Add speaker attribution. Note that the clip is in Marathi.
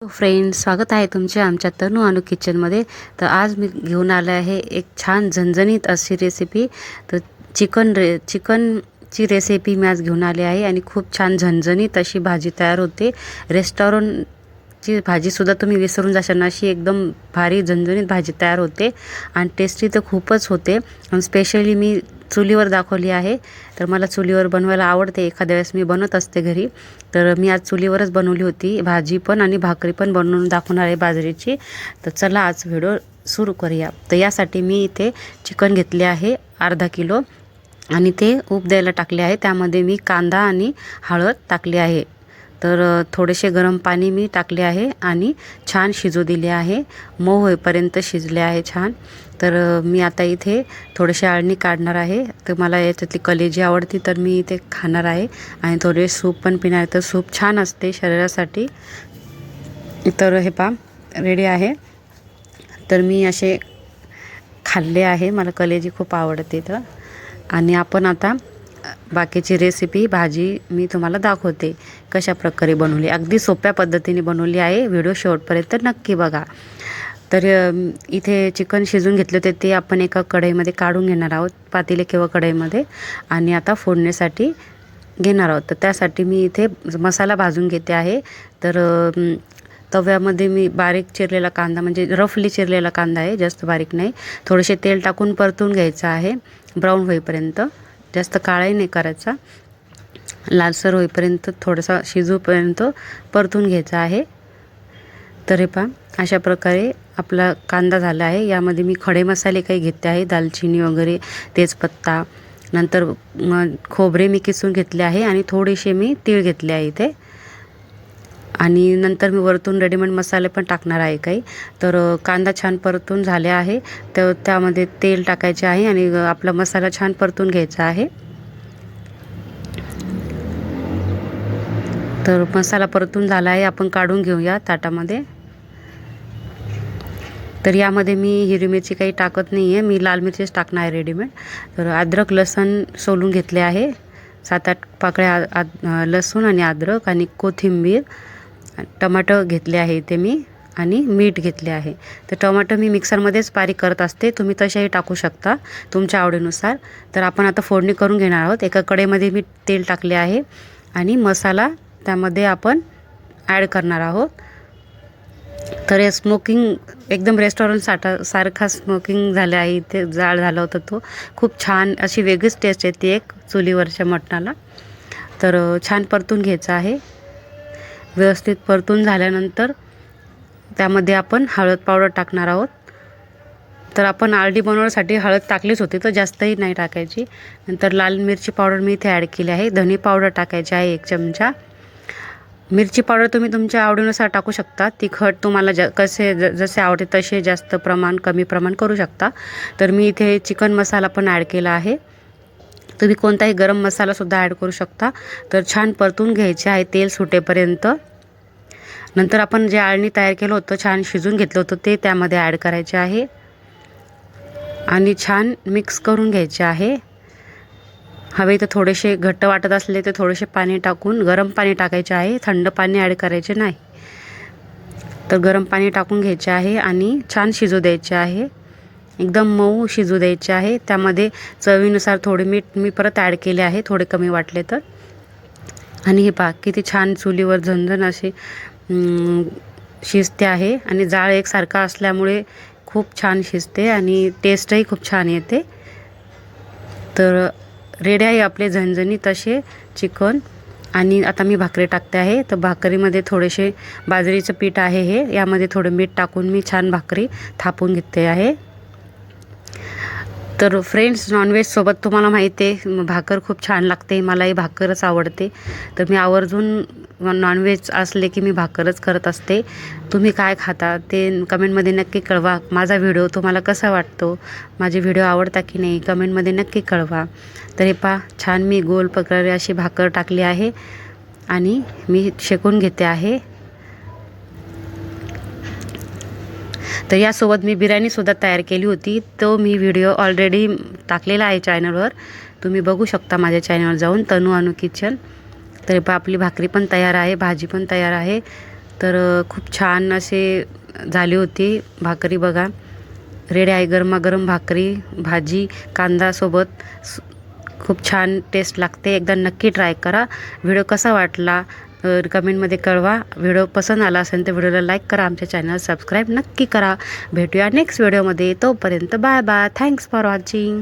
Speaker 1: फ्रेंड्स, स्वागत आहे तुमचे आमच्या तनू अनु किचनमध्ये. तर आज मी घेऊन आले आहे एक छान झणझणीत अशी रेसिपी. तर चिकनची रेसिपी मी आज घेऊन आली आहे आणि खूप छान झणझणीत अशी भाजी तयार होते. रेस्टॉरंटची भाजीसुद्धा तुम्ही विसरून जाशाल अशी एकदम भारी झणझणीत भाजी तयार होते आणि टेस्टी तर खूपच होते. आणि स्पेशली मी चुलीवर दाखवली आहे. तर मला चुलीवर बनवायला आवडते. एखाद्या वेळेस मी बनवत असते घरी. तर मी आज चुलीवरच बनवली होती भाजी पण आणि भाकरी पण बनवून दाखवणार आहे बाजरीची. तर चला आज व्हिडिओ सुरू करूया. तर यासाठी मी इथे चिकन घेतले आहे अर्धा किलो आणि ते उब द्यायला टाकले आहे. त्यामध्ये मी कांदा आणि हळद टाकली आहे. तर थोडेसे गरम पाणी मी टाकले आहे आणि छान शिजू दिले आहे. मऊ होईपर्यंत शिजले आहे छान. तर मी आता इथे थोडेसे अळणी काढणार आहे. तर मला याच्यातली कलेजी आवडती तर मी इथे खाणार आहे आणि थोडे सूप पण पिणार आहे. तर सूप छान असते शरीरासाठी. तर हे पहा रेडी आहे. तर मी असे खाल्ले आहे. मला कलेजी खूप आवडते. तर आणि आपण आता बाकीची रेसिपी भाजी मी तुम्हाला दाखवते कशा प्रकारे बनवली. अगदी सोप्या पद्धतीने बनवली आहे. व्हिडिओ शेवटपर्यंत नक्की बघा. तर इथे चिकन शिजून घेतले होते ते आपण एका कढईमध्ये काढून घेणार आहोत, पातेले किंवा कढईमध्ये. आणि आता फोडणीसाठी घेणार आहोत. तर त्यासाठी मी इथे मसाला भाजून घेते आहे. तर तव्यामध्ये मी बारीक चिरलेला कांदा म्हणजे रफली चिरलेला कांदा आहे, जास्त बारीक नाही. थोडेसे तेल टाकून परतून घ्यायचं आहे ब्राऊन होईपर्यंत. जास्त काळाही नाही करायचा, लालसर होईपर्यंत थोडासा शिजूपर्यंत परतून घ्यायचा आहे. तर हे पहा अशा प्रकारे आपला कांदा झाला आहे. यामध्ये मी खडे मसाले काही घेतले आहे, दालचिनी वगैरे, तेजपत्ता, नंतर खोबरे मी किसून घेतले आहे आणि थोडेसे मी तीळ घेतले आहे इथे. आणि नंतर मी वरतून रेडीमेड मसाले पण टाकणार आहे काही. तर कांदा छान परतून झाले आहे. तर त्यामध्ये तेल टाकायचे आहे आणि आपला मसाला छान परतून घ्यायचा आहे. तर मसाला परतून झाला आहे. आपण काढून घेऊया ताटामध्ये. तर यामध्ये मी हिरवी मिरची काही टाकत नाही आहे, मी लाल मिरचीच टाकणार आहे रेडीमेड. तर अद्रक लसूण सोलून घेतले आहे, 7-8 पाकळ्या लसूण आणि अद्रक आणि कोथिंबीर. टमाटर घेतले आहे इथे मी आणि मीठ घेतले आहे. तर टमाटर मी मिक्सरमध्येच बारीक करत असते, तुम्ही तसेही टाकू शकता तुमच्या आवडीनुसार. तर आपण आता फोडणी करून घेणार आहोत. एका कढईमध्ये मी तेल टाकले आहे आणि मसाला त्यामध्ये आपण ॲड करणार आहोत. तर हे स्मोकिंग एकदम रेस्टॉरंट सारखा स्मोकिंग झाले आहे. इथे जाळ झाला होता तो. खूप छान अशी वेगळीच टेस्ट येते एक चुलीवरच्या मटणाला. तर छान परतून घ्यायचं आहे. व्यवस्थित परतून झाल्यानंतर त्यामध्ये आपण हळद पावडर टाकणार आहोत. तर आपण आळणी बनवण्यासाठी हळद टाकलीच होती, तर जास्तही नाही टाकायची. नंतर लाल मिरची पावडर मी इथे ॲड केली आहे. धने पावडर टाकायची आहे 1 चमचा. मिरची पावडर तुम्ही तुमच्या आवडीनुसार टाकू शकता. तिखट तुम्हाला जसे आवडते तसे जास्त प्रमाण कमी प्रमाण करू शकता. तर मी इथे चिकन मसाला पण ॲड केला आहे. तुम्ही कोणताही गरम मसालासुद्धा ॲड करू शकता. तर छान परतून घ्यायचे आहे तेल सुटेपर्यंत. नंतर आपण जे आळणी तयार केलं होतं, छान शिजून घेतलं होतं, ते त्यामध्ये ॲड करायचे आहे आणि छान मिक्स करून घ्यायचे आहे. हवे तर थोडेसे घट्ट वाटत असले तर थोडेसे पाणी टाकून, गरम पाणी टाकायचे आहे, थंड पाणी ॲड करायचे नाही. तर गरम पाणी टाकून घ्यायचे आहे आणि छान शिजू द्यायचे आहे. एकदम मऊ शिजू द्यायचे आहे. त्यामध्ये चवीनुसार थोडे मीठ मी परत ॲड केले आहे, थोडे कमी वाटले तर. आणि हे पहा किती छान चुलीवर झणझण असे शिजते आहे आणि जाळ एकसारखा असल्यामुळे खूप छान शिजते आणि टेस्टही खूप छान येते. तर रेडी आहे आपले झणझणीत असे चिकन. आणि आता मी भाकरी टाकते आहे. तर भाकरीमध्ये थोडेसे बाजरीचं पीठ आहे हे, यामध्ये थोडं मीठ टाकून मी छान भाकरी थापून घेते आहे. तर फ्रेंड्स, नॉनव्हेजसोबत तुम्हाला माहिती आहे भाकर खूप छान लागते. मलाही भाकरच आवडते. तर मी आवर्जून नॉनव्हेज असले की मी भाकरच करत असते. तुम्ही काय खाता ते कमेंटमध्ये नक्की कळवा. माझा व्हिडिओ तुम्हाला कसा वाटतो, माझे व्हिडिओ आवडता की नाही कमेंटमध्ये नक्की कळवा. तर हे पहा छान मी गोल प्रकारे अशी भाकर टाकली आहे आणि मी शेकून घेते आहे. तर यासोबत मी बिर्याणीसुद्धा तयार केली होती, तो मी व्हिडिओ ऑलरेडी टाकलेला आहे चॅनलवर, तुम्ही बघू शकता माझ्या चॅनलवर जाऊन, तनू अनु किचन. तर आपली भाकरी पण तयार आहे, भाजी पण तयार आहे. तर खूप छान असे झाली होती भाकरी बघा. रेडी आहे गरमागरम भाकरी, भाजी, कांदासोबत. खूप छान टेस्ट लागते. एकदा नक्की ट्राय करा. व्हिडिओ कसा वाटला कमेंटमध्ये कळवा. व्हिडिओ पसंत आला असेल तर व्हिडिओला लाईक करा. आमच्या चॅनल सबस्क्राईब नक्की करा. भेटूया नेक्स्ट व्हिडिओमध्ये. तोपर्यंत bye bye. Thanks for watching.